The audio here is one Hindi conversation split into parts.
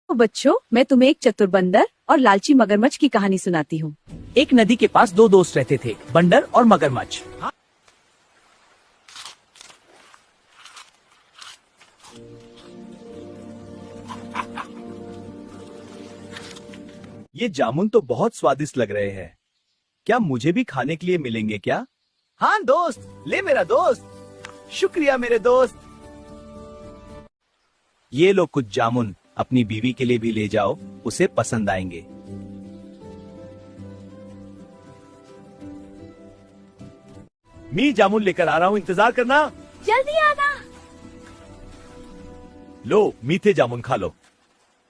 तो बच्चों, मैं तुम्हें एक चतुर बंदर और लालची मगरमच्छ की कहानी सुनाती हूँ। एक नदी के पास दो दोस्त रहते थे, बंदर और मगरमच्छ। ये जामुन तो बहुत स्वादिष्ट लग रहे हैं। क्या मुझे भी खाने के लिए मिलेंगे क्या? हाँ दोस्त, ले मेरा दोस्त। शुक्रिया मेरे दोस्त। ये लो कुछ जामुन, अपनी बीवी के लिए भी ले जाओ, उसे पसंद आएंगे। मैं जामुन लेकर आ रहा हूँ, इंतजार करना। जल्दी आना। लो मीठे जामुन खा लो।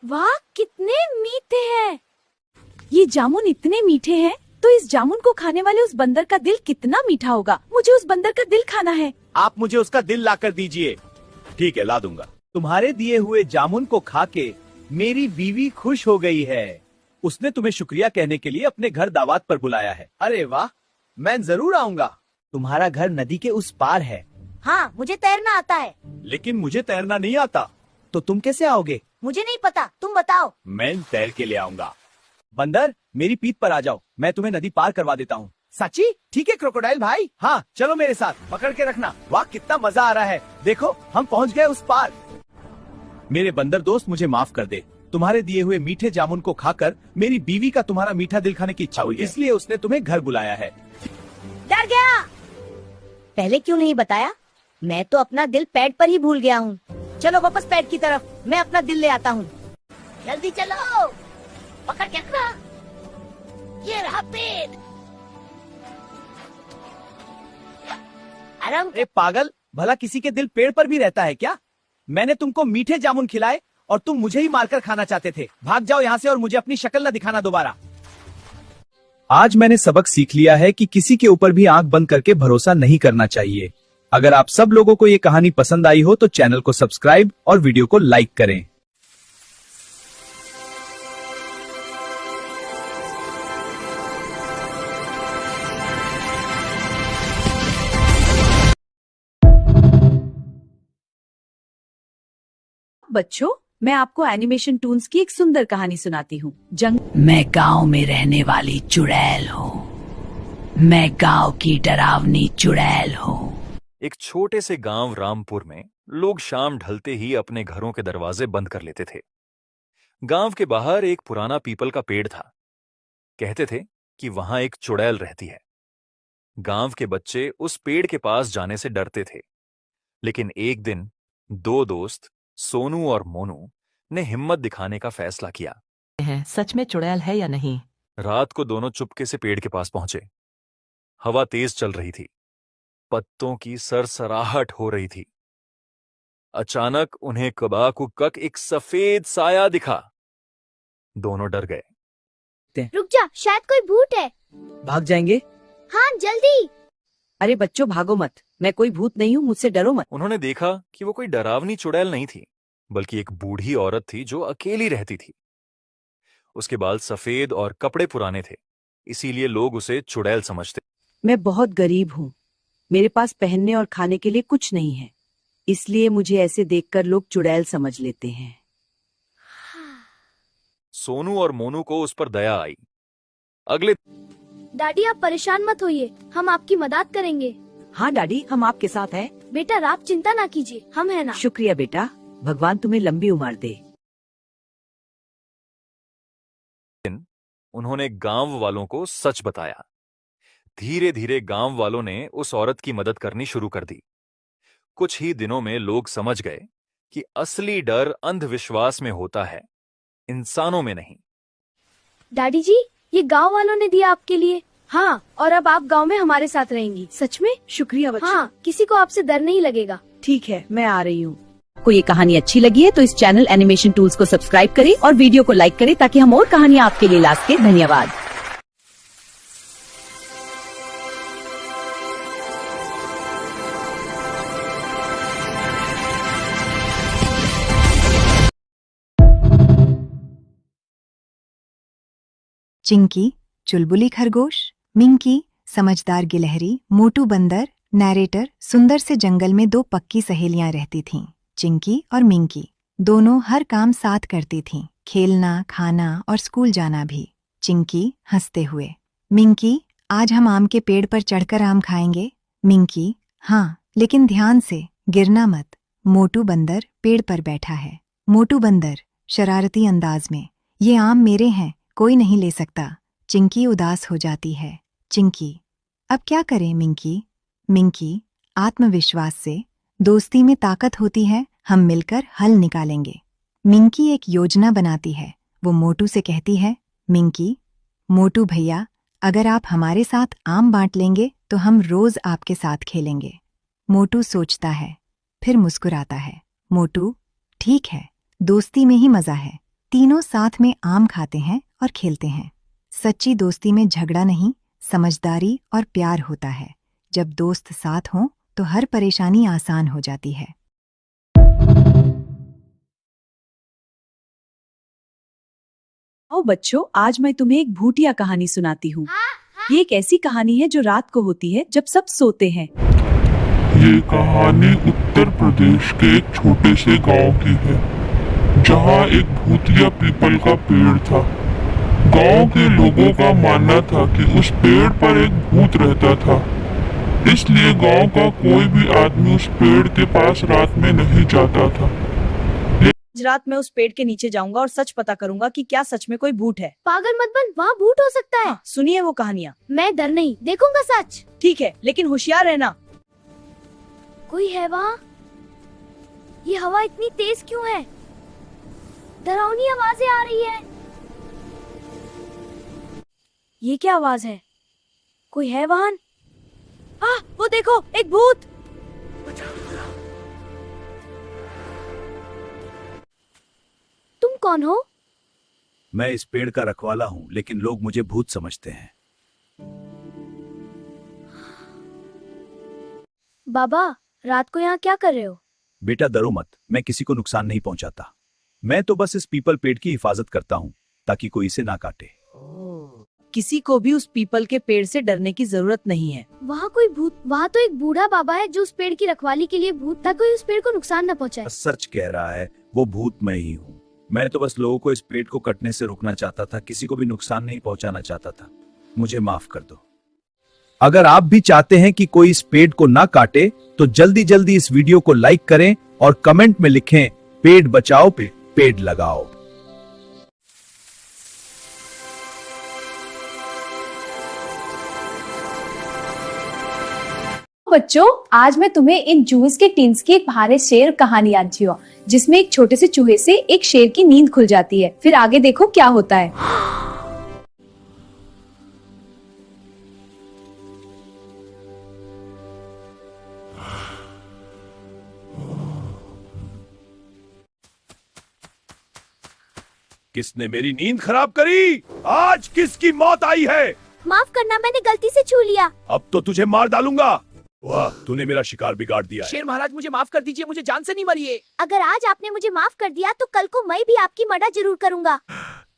वाह, कितने मीठे हैं। ये जामुन इतने मीठे हैं, तो इस जामुन को खाने वाले उस बंदर का दिल कितना मीठा होगा। मुझे उस बंदर का दिल खाना है। आप मुझे उसका दिल लाकर दीजिए। ठीक है, ला दूंगा। तुम्हारे दिए हुए जामुन को खा के मेरी बीवी खुश हो गई है। उसने तुम्हें शुक्रिया कहने के लिए अपने घर दावत पर बुलाया है। अरे वाह, मैं जरूर आऊंगा। तुम्हारा घर नदी के उस पार है। हाँ, मुझे तैरना आता है। लेकिन मुझे तैरना नहीं आता। तो तुम कैसे आओगे? मुझे नहीं पता, तुम बताओ। मैं तैर के ले आऊंगा। बंदर, मेरी पीठ पर आ जाओ, मैं तुम्हें नदी पार करवा देता हूँ। सच्ची? ठीक है क्रोकोडाइल भाई। हाँ चलो मेरे साथ, पकड़ के रखना। वाह, कितना मजा आ रहा है। देखो, हम पहुँच गए उस पार। मेरे बंदर दोस्त, मुझे माफ कर दे। तुम्हारे दिए हुए मीठे जामुन को खाकर मेरी बीवी का तुम्हारा मीठा दिल खाने की इच्छा हुई, इसलिए उसने तुम्हें घर बुलाया है। डर गया। पहले क्यों नहीं बताया? मैं तो अपना दिल पैड पर ही भूल गया हूँ। चलो वापस पैड की तरफ, मैं अपना दिल ले आता हूँ। जल्दी चलो, पकड़ के रखना। ये रहा पेड़। आराम। ए पागल, भला किसी के दिल पेड़ पर भी रहता है क्या? मैंने तुमको मीठे जामुन खिलाए और तुम मुझे ही मारकर खाना चाहते थे। भाग जाओ यहाँ से और मुझे अपनी शक्ल न दिखाना दोबारा। आज मैंने सबक सीख लिया है कि किसी के ऊपर भी आंख बंद करके भरोसा नहीं करना चाहिए। अगर आप सब लोगों को ये कहानी पसंद आई हो तो चैनल को सब्सक्राइब और वीडियो को लाइक करें। बच्चों, मैं आपको एनिमेशन टून्स की एक सुंदर कहानी सुनाती हूँ। मैं गांव में रहने वाली चुड़ैल हूँ। मैं गांव की डरावनी चुड़ैल हूँ। एक छोटे से गांव रामपुर में लोग शाम ढलते ही अपने घरों के दरवाजे बंद कर लेते थे। गांव के बाहर एक पुराना पीपल का पेड़ था। कहते थे कि वहां एक चुड़ैल रहती है। गांव के बच्चे उस पेड़ के पास जाने से डरते थे। लेकिन एक दिन दो दोस्त, सोनू और मोनू, ने हिम्मत दिखाने का फैसला किया। सच में चुड़ैल है या नहीं? रात को दोनों चुपके से पेड़ के पास पहुंचे। हवा तेज चल रही थी, पत्तों की सरसराहट हो रही थी। अचानक उन्हें कबाकुकक एक सफेद साया दिखा। दोनों डर गए। रुक जा, शायद कोई भूत है। भाग जाएंगे? हाँ जल्दी। अरे बच्चों, भागो मत। मैं कोई भूत नहीं हूँ, मुझसे डरो मत। उन्होंने देखा कि वो कोई डरावनी चुड़ैल नहीं थी, बल्कि एक बूढ़ी औरत थी जो अकेली रहती थी। उसके बाल सफेद और कपड़े पुराने थे, इसीलिए लोग उसे चुड़ैल समझते। मैं बहुत गरीब हूँ, मेरे पास पहनने और खाने के लिए कुछ नहीं है, इसलिए मुझे ऐसे देखकर लोग चुड़ैल समझ लेते हैं। सोनू और मोनू को उस पर दया आई। अगले डैडी, आप परेशान मत होइए, हम आपकी मदद करेंगे। हाँ डैडी, हम आपके साथ हैं। बेटा, आप चिंता ना कीजिए, हम हैं ना। शुक्रिया बेटा, भगवान तुम्हें लंबी उम्र दे। उन्होंने गांव वालों को सच बताया। धीरे धीरे गांव वालों ने उस औरत की मदद करनी शुरू कर दी। कुछ ही दिनों में लोग समझ गए कि असली डर अंधविश्वास में होता है, इंसानों में नहीं। डैडी जी, ये गांव वालों ने दिया आपके लिए। हाँ, और अब आप गांव में हमारे साथ रहेंगी। सच में? शुक्रिया बच्चों। हाँ, किसी को आपसे डर नहीं लगेगा। ठीक है, मैं आ रही हूँ। आपको ये कहानी अच्छी लगी है तो इस चैनल एनिमेशन टूल्स को सब्सक्राइब करें और वीडियो को लाइक करें ताकि हम और कहानियाँ आपके लिए ला सकें। धन्यवाद। चिंकी, चुलबुली खरगोश, मिंकी, समझदार गिलहरी, मोटू बंदर, नैरेटर। सुंदर से जंगल में दो पक्की सहेलियां रहती थीं, चिंकी और मिंकी। दोनों हर काम साथ करती थीं। खेलना, खाना और स्कूल जाना भी। चिंकी हंसते हुए। मिंकी, आज हम आम के पेड़ पर चढ़कर आम खाएंगे? मिंकी, हाँ, लेकिन ध्यान से, गिरना मत। मोटू बंदर पेड़ पर बैठा है। मोटू बंदर शरारती अंदाज में, ये आम मेरे हैं, कोई नहीं ले सकता। चिंकी उदास हो जाती है। चिंकी, अब क्या करें मिंकी? मिंकी आत्मविश्वास से, दोस्ती में ताकत होती है, हम मिलकर हल निकालेंगे। मिंकी एक योजना बनाती है। वो मोटू से कहती है, मिंकी, मोटू भैया, अगर आप हमारे साथ आम बांट लेंगे तो हम रोज आपके साथ खेलेंगे। मोटू सोचता है, फिर मुस्कुराता है। मोटू, ठीक है, दोस्ती में ही मजा है। तीनों साथ में आम खाते हैं और खेलते हैं। सच्ची दोस्ती में झगड़ा नहीं, समझदारी और प्यार होता है। जब दोस्त साथ हों तो हर परेशानी आसान हो जाती है। आओ बच्चों, आज मैं तुम्हें एक भूतिया कहानी सुनाती हूँ। ये एक ऐसी कहानी है जो रात को होती है जब सब सोते हैं। ये कहानी उत्तर प्रदेश के एक छोटे से गांव की है, जहां एक भूतिया पीपल का पेड़ था। गांव के लोगों का मानना था कि उस पेड़ पर एक भूत रहता था, इसलिए गांव का कोई भी आदमी उस पेड़ के पास रात में नहीं जाता था। आज रात मैं उस पेड़ के नीचे जाऊंगा और सच पता करूंगा कि क्या सच में कोई भूत है। पागल मत बन, वहाँ भूत हो सकता है। सुनिए वो कहानियाँ। मैं डर नहीं, देखूंगा सच। ठीक है, लेकिन होशियार रहना। कोई है वहाँ? ये हवा इतनी तेज क्यों है? डरावनी आवाजें आ रही है। ये क्या आवाज है? कोई है वहाँ? वो देखो, एक भूत। तुम कौन हो? मैं इस पेड़ का रखवाला हूँ, लेकिन लोग मुझे भूत समझते हैं। बाबा, रात को यहाँ क्या कर रहे हो? बेटा डरो मत, मैं किसी को नुकसान नहीं पहुंचाता। मैं तो बस इस पीपल पेड़ की हिफाजत करता हूँ ताकि कोई इसे ना काटे। किसी को भी उस पीपल के पेड़ से डरने की जरूरत नहीं है। वहाँ कोई भूत? वहाँ तो एक बूढ़ा बाबा है जो उस पेड़ की रखवाली के लिए भूत, ताकि कोई उस पेड़ को नुकसान न पहुँचाए। सच कह रहा है, वो भूत मैं ही हूँ। मैं तो बस लोगों को इस पेड़ को कटने से रोकना चाहता था, किसी को भी नुकसान नहीं पहुंचाना चाहता था। मुझे माफ कर दो। अगर आप भी चाहते हैं कि कोई इस पेड़ को ना काटे, तो जल्दी जल्दी इस वीडियो को लाइक करें और कमेंट में लिखें, पेड़ बचाओ पेड़ लगाओ। बच्चों, आज मैं तुम्हें इन जूस के टिन्स की एक भारे शेर कहानी आज हूँ, जिसमें एक छोटे से चूहे से एक शेर की नींद खुल जाती है। फिर आगे देखो क्या होता है। किसने मेरी नींद खराब करी? आज किसकी मौत आई है? माफ करना, मैंने गलती से छू लिया। अब तो तुझे मार डालूंगा। वाह, तूने मेरा शिकार बिगाड़ दिया है। शेर महाराज मुझे माफ कर दीजिए, मुझे जान से नहीं मारिए। अगर आज आपने मुझे माफ कर दिया तो कल को मैं भी आपकी मदद जरूर करूंगा।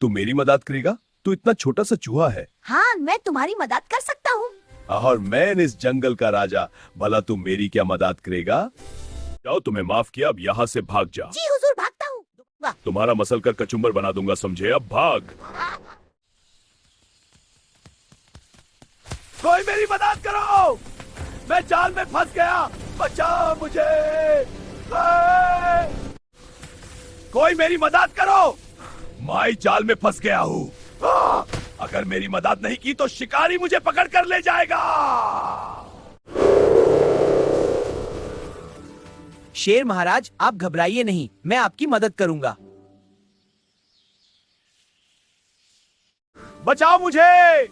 तू मेरी मदद करेगा? तू इतना छोटा सा चूहा है। हाँ, मैं तुम्हारी मदद कर सकता हूँ। और मैं इस जंगल का राजा, भला तू मेरी क्या मदद करेगा? जाओ, तुम्हें माफ किया, अब यहाँ से भाग जा। जी हुजूर, भागता हूँ। तुम्हारा मसल कर कचुम्बर बना दूंगा, समझे? अब भाग। कोई मेरी मदद करो, मैं जाल में फंस गया, बचाओ मुझे। कोई मेरी मदद करो, मैं जाल में फंस गया हूँ। अगर मेरी मदद नहीं की तो शिकारी मुझे पकड़ कर ले जाएगा। शेर महाराज, आप घबराइए नहीं, मैं आपकी मदद करूंगा। बचाओ मुझे।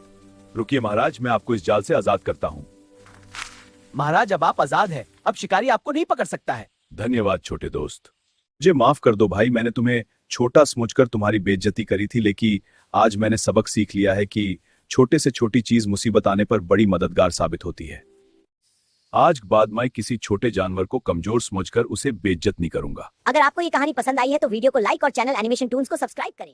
रुकिए महाराज, मैं आपको इस जाल से आजाद करता हूँ। महाराज, अब आप आजाद हैं, अब शिकारी आपको नहीं पकड़ सकता है। धन्यवाद छोटे दोस्त। मुझे माफ कर दो भाई, मैंने तुम्हें छोटा समझकर तुम्हारी बेइज्जती करी थी, लेकिन आज मैंने सबक सीख लिया है कि छोटे से छोटी चीज मुसीबत आने पर बड़ी मददगार साबित होती है। आज के बाद मैं किसी छोटे जानवर को कमजोर समझकर उसे बेइज्जत नहीं करूंगा। अगर आपको ये कहानी पसंद आई है तो वीडियो को लाइक और चैनल एनिमेशन टून्स को सब्सक्राइब करें।